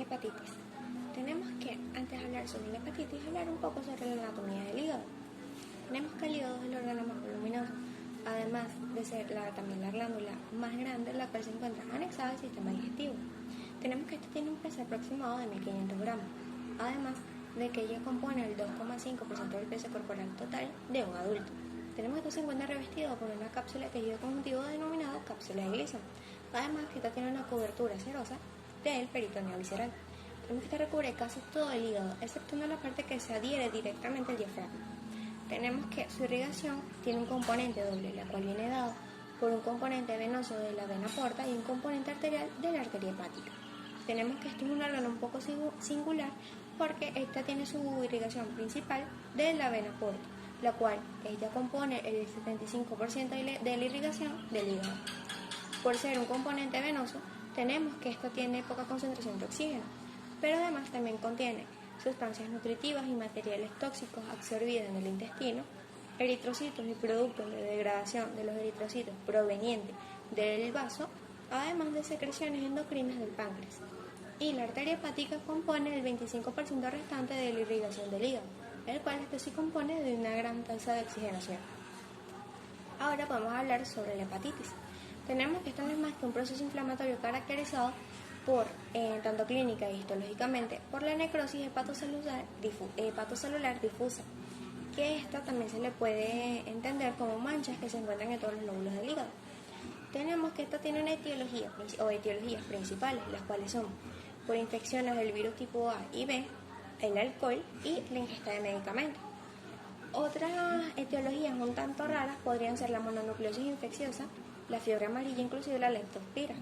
hepatitis. Tenemos que, antes de hablar sobre la hepatitis, hablar un poco sobre la anatomía del hígado. Tenemos que el hígado es el órgano más voluminoso, además de ser también la glándula más grande, la cual se encuentra anexada al sistema digestivo. Tenemos que este tiene un peso aproximado de 1500 gramos, además de que ella compone el 2,5% del peso corporal total de un adulto. Tenemos que esto se encuentra revestido por una cápsula de tejido conjuntivo denominada cápsula de Gleason. Además que esta tiene una cobertura serosa del peritoneo visceral. Tenemos que esta recubre casi todo el hígado, exceptuando la parte que se adhiere directamente al diafragma. Tenemos que su irrigación tiene un componente doble, la cual viene dado por un componente venoso de la vena porta y un componente arterial de la arteria hepática. Tenemos que este es un órgano un poco singular porque esta tiene su irrigación principal de la vena porta, la cual ella compone el 75% de la irrigación del hígado. Por ser un componente venoso, tenemos que esto tiene poca concentración de oxígeno, pero además también contiene sustancias nutritivas y materiales tóxicos absorbidos en el intestino, eritrocitos y productos de degradación de los eritrocitos provenientes del vaso, además de secreciones endocrinas del páncreas. Y la arteria hepática compone el 25% restante de la irrigación del hígado, el cual esto sí compone de una gran tasa de oxigenación. Ahora podemos hablar sobre la hepatitis. Tenemos que esto no es más que un proceso inflamatorio caracterizado por, tanto clínica y histológicamente, por la necrosis hepatocelular difusa, que esta también se le puede entender como manchas que se encuentran en todos los lóbulos del hígado. Tenemos que esta tiene una etiología o etiologías principales, las cuales son por infecciones del virus tipo A y B, el alcohol y la ingesta de medicamentos. Otras etiologías un tanto raras podrían ser la mononucleosis infecciosa, la fiebre amarilla, inclusive la leptospira.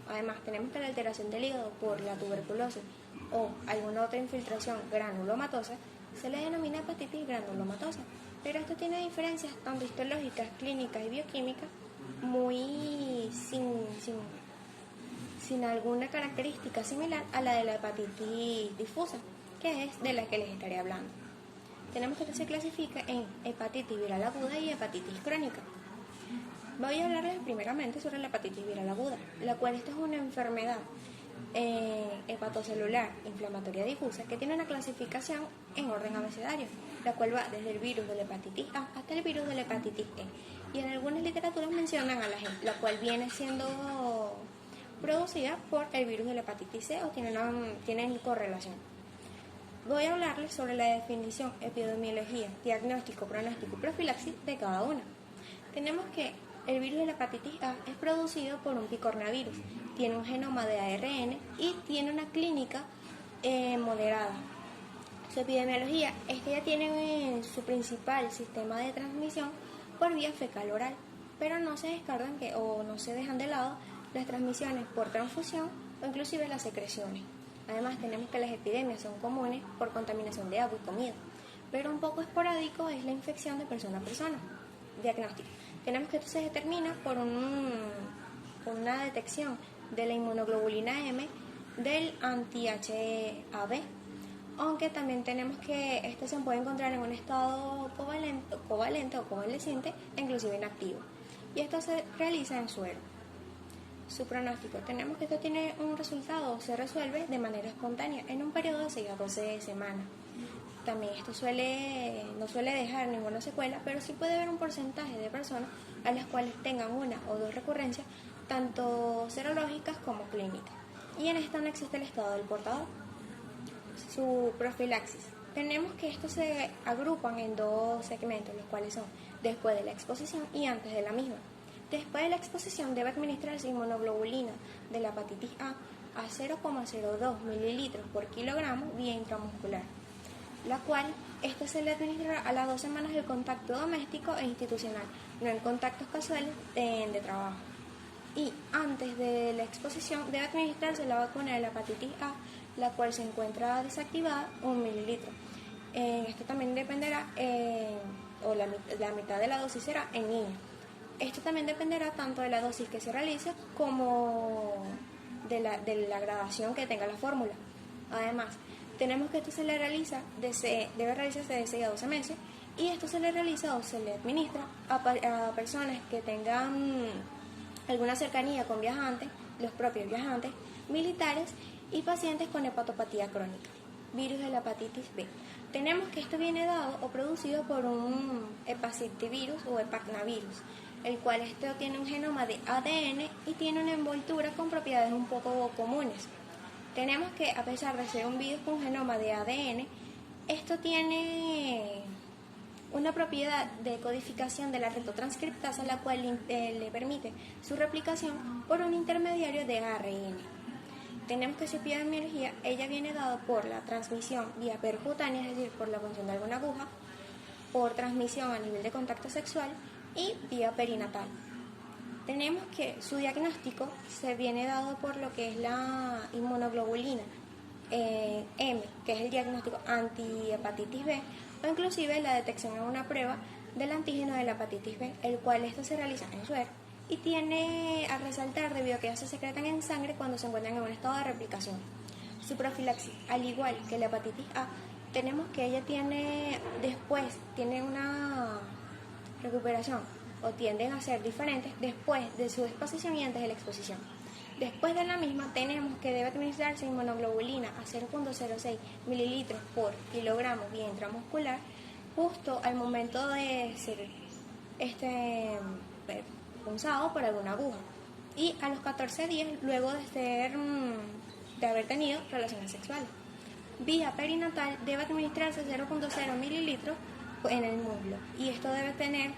Además, tenemos que la alteración del hígado por la tuberculosis o alguna otra infiltración granulomatosa se le denomina hepatitis granulomatosa, pero esto tiene diferencias tanto histológicas, clínicas y bioquímicas muy sin alguna característica similar a la de la hepatitis difusa, que es de la que les estaré hablando. Tenemos que esto se clasifica en hepatitis viral aguda y hepatitis crónica. Voy a hablarles primeramente sobre la hepatitis viral aguda, la cual esta es una enfermedad hepatocelular inflamatoria difusa que tiene una clasificación en orden abecedario, la cual va desde el virus de la hepatitis A hasta el virus de la hepatitis E. Y en algunas literaturas mencionan a la gente, la cual viene siendo producida por el virus de la hepatitis C o tienen correlación. Voy a hablarles sobre la definición, epidemiología, diagnóstico, pronóstico y profilaxis de cada una. Tenemos que el virus de la hepatitis A es producido por un picornavirus, tiene un genoma de ARN y tiene una clínica moderada. Su epidemiología es que ya tiene su principal sistema de transmisión por vía fecal oral, pero no se descartan o no se dejan de lado las transmisiones por transfusión o inclusive las secreciones. Además tenemos que las epidemias son comunes por contaminación de agua y comida, pero un poco esporádico es la infección de persona a persona. Diagnóstico. Tenemos que esto se determina por una detección de la inmunoglobulina M del anti-HAV, aunque también tenemos que este se puede encontrar en un estado covalente o convaleciente e inclusive inactivo, y esto se realiza en suero. Su pronóstico, tenemos que esto tiene un resultado, se resuelve de manera espontánea en un periodo de 6 a 12 semanas. También esto no suele dejar ninguna secuela, pero sí puede haber un porcentaje de personas a las cuales tengan una o dos recurrencias, tanto serológicas como clínicas. Y en esta no existe el estado del portador. Su profilaxis. Tenemos que estos se agrupan en dos segmentos, los cuales son después de la exposición y antes de la misma. Después de la exposición debe administrarse inmunoglobulina de la hepatitis A 0,02 mililitros por kilogramo vía intramuscular, la cual esta se le administrará a las 2 semanas del contacto doméstico e institucional, no en contactos casuales de trabajo. Y antes de la exposición debe administrarse la vacuna de la hepatitis A, la cual se encuentra desactivada 1 mililitro. Esto también dependerá, la mitad de la dosis será en niños. Esto también dependerá tanto de la dosis que se realice como de la gradación que tenga la fórmula. Además, tenemos que esto se le realiza, debe realizarse de 6 a 12 meses, y esto se le realiza o se le administra a personas que tengan alguna cercanía con viajantes, los propios viajantes, militares y pacientes con hepatopatía crónica. Virus de la hepatitis B. Tenemos que esto viene dado o producido por un hepacitivirus o hepacnavirus, el cual tiene un genoma de ADN y tiene una envoltura con propiedades un poco comunes. Tenemos que, a pesar de ser un virus con genoma de ADN, esto tiene una propiedad de codificación de la retotranscriptasa, la cual le permite su replicación por un intermediario de ARN. Tenemos que su epidemiología, ella viene dada por la transmisión vía percutánea, es decir, por la punción de alguna aguja, por transmisión a nivel de contacto sexual y vía perinatal. Tenemos que su diagnóstico se viene dado por lo que es la inmunoglobulina M, que es el diagnóstico antihepatitis B, o inclusive la detección en una prueba del antígeno de la hepatitis B, el cual esto se realiza en suero y tiene a resaltar debido a que ellos se secretan en sangre cuando se encuentran en un estado de replicación. Su profilaxis, al igual que la hepatitis A, tenemos que ella tiene una recuperación o tienden a ser diferentes después de su exposición y antes de la exposición. Después de la misma tenemos que debe administrarse inmunoglobulina a 0.06 mililitros por kilogramo vía intramuscular justo al momento de ser punzado por alguna aguja y a los 14 días luego de haber tenido relaciones sexuales. Vía perinatal debe administrarse 0.0 mililitros en el muslo y esto debe tener,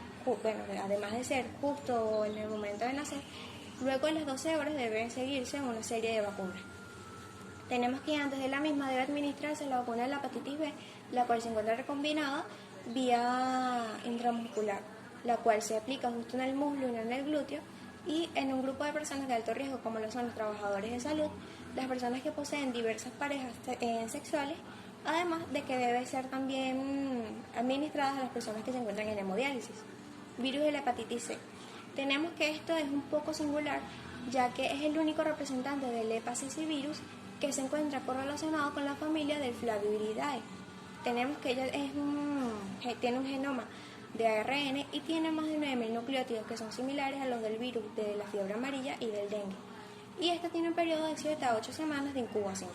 además de ser justo en el momento de nacer, luego de las 12 horas debe seguirse una serie de vacunas. Tenemos que antes de la misma debe administrarse la vacuna de la hepatitis B, la cual se encuentra recombinada vía intramuscular, la cual se aplica justo en el muslo y no en el glúteo, y en un grupo de personas de alto riesgo como lo son los trabajadores de salud, las personas que poseen diversas parejas sexuales, además de que debe ser también administradas a las personas que se encuentran en hemodiálisis. Virus de la hepatitis C. Tenemos que esto es un poco singular, ya que es el único representante del hepacicivirus que se encuentra correlacionado con la familia del Flaviviridae. Tenemos que ella tiene un genoma de ARN y tiene más de 9.000 nucleótidos que son similares a los del virus de la fiebre amarilla y del dengue. Y esta tiene un periodo de 7 a 8 semanas de incubación.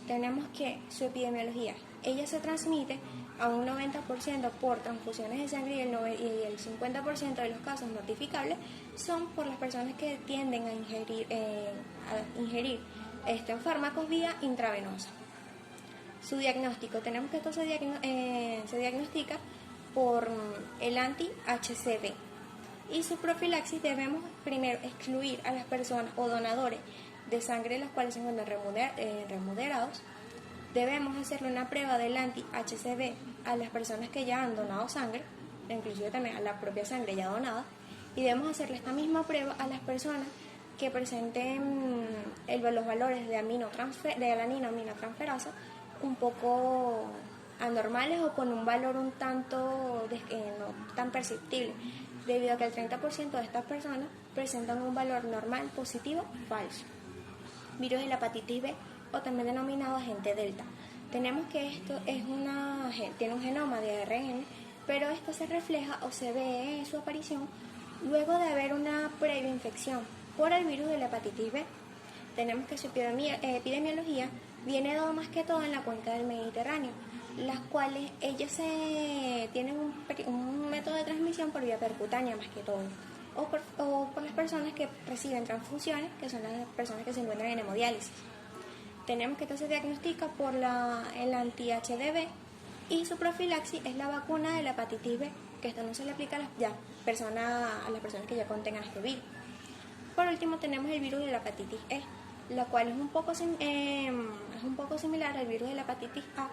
Tenemos que su epidemiología, ella se transmite a un 90% por transfusiones de sangre y el 50% de los casos notificables son por las personas que tienden a ingerir fármacos vía intravenosa. Su diagnóstico, tenemos que esto se diagnostica por el anti-HCV y su profilaxis debemos primero excluir a las personas o donadores de sangre los cuales se encuentran remunerados. Debemos hacerle una prueba del anti-HCV a las personas que ya han donado sangre, inclusive también a la propia sangre ya donada, y debemos hacerle esta misma prueba a las personas que presenten los valores de alanina aminotransferasa un poco anormales o con un valor un tanto no tan perceptible, debido a que el 30% de estas personas presentan un valor normal, positivo, falso. Virus de la hepatitis B, o también denominado agente delta. Tenemos que esto tiene un genoma de ARN, pero esto se refleja o se ve su aparición luego de haber una previa infección por el virus de la hepatitis B. Tenemos que su epidemiología viene dado más que todo en la cuenca del Mediterráneo, las cuales ellas tienen un método de transmisión por vía percutánea más que todo, o por las personas que reciben transfusiones, que son las personas que se encuentran en hemodiálisis. Tenemos que esto se diagnostica por el anti-HDV y su profilaxis es la vacuna de la hepatitis B, que esto no se le aplica a las personas que ya contengan este virus. Por último tenemos el virus de la hepatitis E, la cual es un poco similar al virus de la hepatitis A,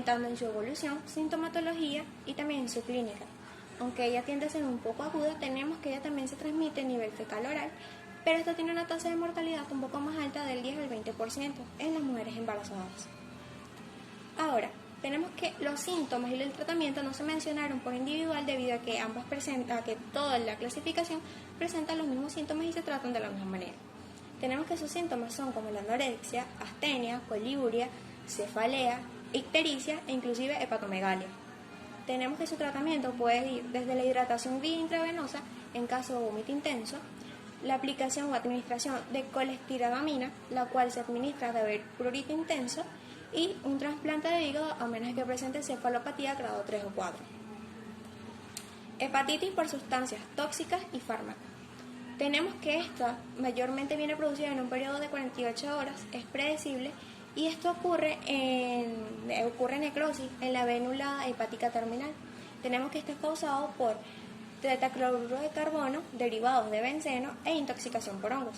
tanto en su evolución, sintomatología y también en su clínica. Aunque ella tiende a ser un poco aguda, tenemos que ella también se transmite a nivel fecal oral, pero esto tiene una tasa de mortalidad un poco más alta del 10 al 20% en las mujeres embarazadas. Ahora, tenemos que los síntomas y el tratamiento no se mencionaron por individual debido a que toda la clasificación presenta los mismos síntomas y se tratan de la misma manera. Tenemos que sus síntomas son como la anorexia, astenia, coliuria, cefalea, ictericia e inclusive hepatomegalia. Tenemos que su tratamiento puede ir desde la hidratación vía intravenosa en caso de vómito intenso, la aplicación o administración de colestiramina, la cual se administra de haber prurito intenso, y un trasplante de hígado a menos que presente cefalopatía grado 3 o 4. Hepatitis por sustancias tóxicas y fármacos. Tenemos que esta mayormente viene producida en un periodo de 48 horas, es predecible, y esto ocurre necrosis en la véscula hepática terminal. Tenemos que esto es causado por tetacloruro de carbono, derivados de benceno e intoxicación por hongos.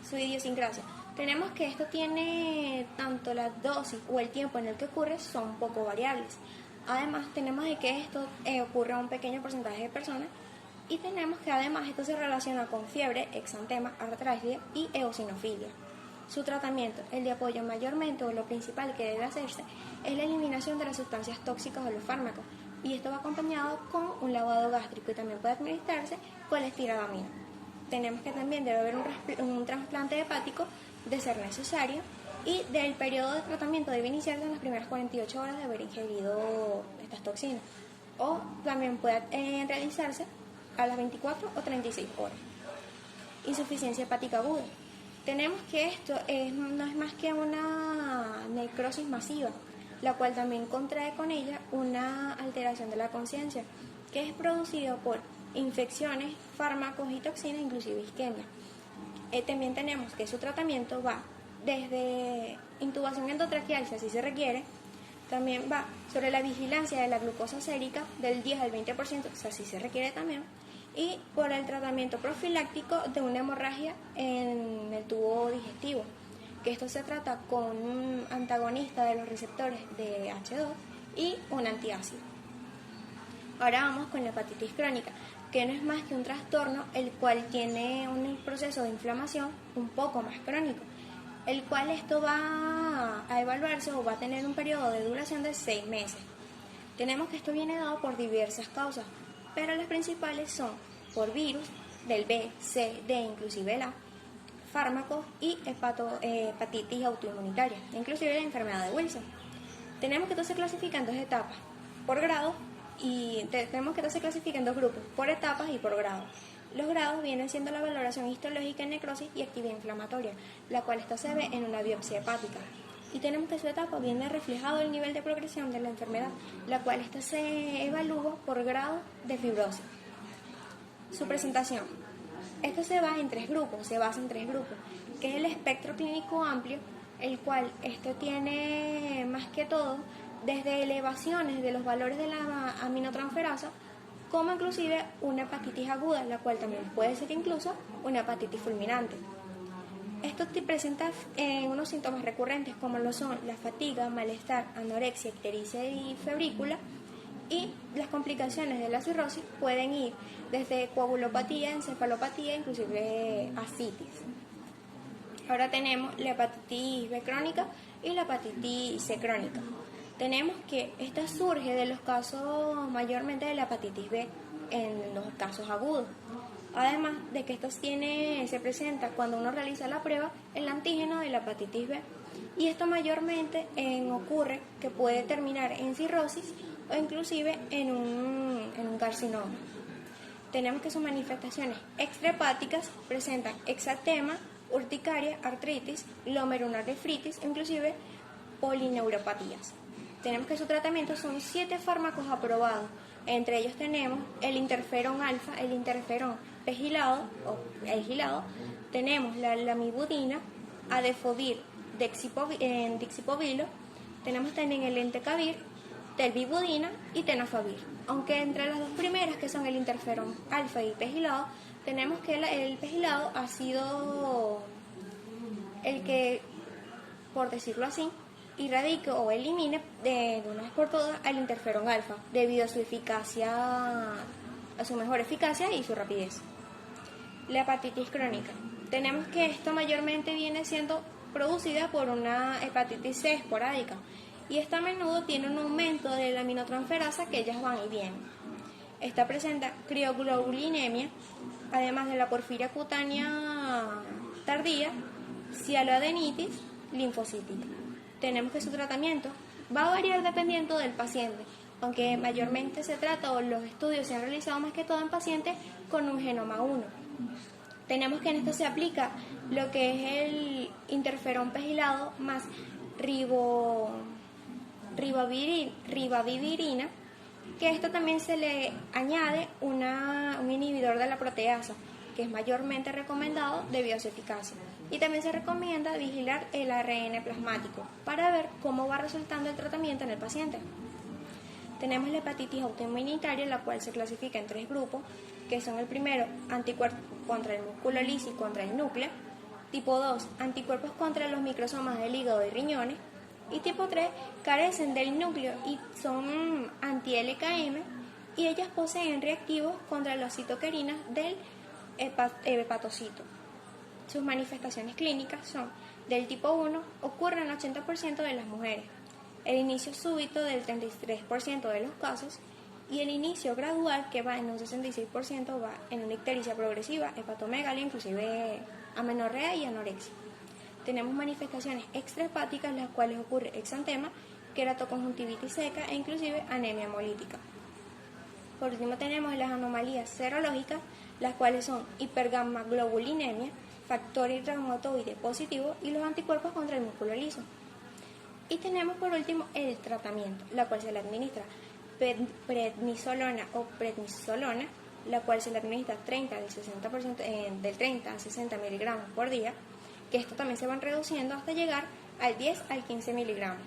Su idiosincrasia. Tenemos que esto tiene tanto la dosis o el tiempo en el que ocurre son poco variables. Además, tenemos de que esto ocurre a un pequeño porcentaje de personas, y tenemos que además esto se relaciona con fiebre, exantema, artralgia y eosinofilia. Su tratamiento, el de apoyo mayormente o lo principal que debe hacerse es la eliminación de las sustancias tóxicas o los fármacos, y esto va acompañado con un lavado gástrico, y también puede administrarse colestiramina. Tenemos que también debe haber un trasplante hepático de ser necesario, y del periodo de tratamiento debe iniciarse en las primeras 48 horas de haber ingerido estas toxinas, o también puede realizarse a las 24 o 36 horas. Insuficiencia hepática aguda. Tenemos que esto no es más que una necrosis masiva, la cual también contrae con ella una alteración de la conciencia, que es producida por infecciones, fármacos y toxinas, inclusive isquemia. También tenemos que su tratamiento va desde intubación endotraqueal, si así se requiere, también va sobre la vigilancia de la glucosa sérica del 10 al 20%, si así se requiere también, y por el tratamiento profiláctico de una hemorragia en el tubo digestivo, que esto se trata con un antagonista de los receptores de H2 y un antiácido. Ahora vamos con la hepatitis crónica, que no es más que un trastorno el cual tiene un proceso de inflamación un poco más crónico, el cual esto va a evaluarse o va a tener un periodo de duración de 6 meses. Tenemos que esto viene dado por diversas causas, pero las principales son por virus del B, C, D, inclusive el A, fármacos y hepatitis autoinmunitaria, inclusive la enfermedad de Wilson. Tenemos que esto se clasifica en 2 etapas, por grado, y tenemos que esto se clasifica en 2 grupos, por etapas y por grado. Los grados vienen siendo la valoración histológica en necrosis y actividad inflamatoria, la cual esta se ve en una biopsia hepática. Y tenemos que su etapa viene reflejado el nivel de progresión de la enfermedad, la cual esta se evalúa por grado de fibrosis. Su presentación. Esto se basa en 3 grupos, que es el espectro clínico amplio, el cual esto tiene más que todo desde elevaciones de los valores de la aminotransferasa, como inclusive una hepatitis aguda, la cual también puede ser incluso una hepatitis fulminante. Esto te presenta unos síntomas recurrentes como lo son la fatiga, malestar, anorexia, ictericia y febrícula, y las complicaciones de la cirrosis pueden ir desde coagulopatía, encefalopatía, inclusive ascitis. Ahora tenemos la hepatitis B crónica y la hepatitis C crónica. Tenemos que esta surge de los casos mayormente de la hepatitis B en los casos agudos. Además de que esto se presenta cuando uno realiza la prueba el antígeno de la hepatitis B, y esto mayormente ocurre que puede terminar en cirrosis o inclusive en un carcinoma. Tenemos que sus manifestaciones extrahepáticas presentan exantema, urticaria, artritis, glomerulonefritis, inclusive polineuropatías. Tenemos que su tratamiento son 7 fármacos aprobados. Entre ellos tenemos el interferón alfa, el interferón pegilado o egilado, tenemos la lamivudina, adefovir, dixipovilo, tenemos también el entecavir, telbibudina y tenofovir. Aunque entre las 2 primeras, que son el interferón alfa y pegilado, tenemos que el pegilado ha sido el que, por decirlo así, erradique o elimine de una vez por todas al interferón alfa, debido a su eficacia, a su mejor eficacia y su rapidez. La hepatitis crónica. Tenemos que esto mayormente viene siendo producida por una hepatitis C esporádica, y esta a menudo tiene un aumento de la aminotransferasa, que ellas van y vienen. Esta presenta crioglobulinemia, además de la porfiria cutánea tardía, cialoadenitis linfocítica. Tenemos que su tratamiento va a variar dependiendo del paciente, aunque mayormente se trata o los estudios se han realizado más que todo en pacientes con un genoma 1. Tenemos que en esto se aplica lo que es el interferón pegilado más ribavivirina, que esto también se le añade un inhibidor de la proteasa, que es mayormente recomendado debido a su eficacia. Y también se recomienda vigilar el ARN plasmático para ver cómo va resultando el tratamiento en el paciente. Tenemos la hepatitis autoinmunitaria, la cual se clasifica en 3 grupos, que son el primero, anticuerpos contra el músculo liso y contra el núcleo; tipo 2, anticuerpos contra los microsomas del hígado y riñones; y tipo 3, carecen del núcleo y son anti-LKM, y ellas poseen reactivos contra las citoquerinas del hepatocito. Sus manifestaciones clínicas son: del tipo 1, ocurre en el 80% de las mujeres; el inicio súbito del 33% de los casos; y el inicio gradual, que va en un 66%, va en una ictericia progresiva, hepatomegalia, inclusive amenorrea y anorexia. Tenemos manifestaciones extrahepáticas, las cuales ocurre exantema, queratoconjuntivitis seca e inclusive anemia hemolítica. Por último tenemos las anomalías serológicas, las cuales son hipergamaglobulinemia, factor reumatoide positivo y los anticuerpos contra el músculo liso. Y tenemos por último el tratamiento, la cual se le administra prednisolona o prednisolona, la cual se le administra del 30 a 60 miligramos por día, que esto también se van reduciendo hasta llegar al 10 al 15 miligramos.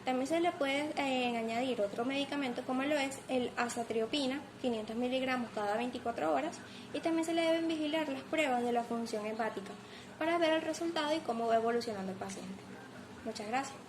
También se le puede añadir otro medicamento, como lo es el azatriopina, 500 miligramos cada 24 horas, y también se le deben vigilar las pruebas de la función hepática para ver el resultado y cómo va evolucionando el paciente. Muchas gracias.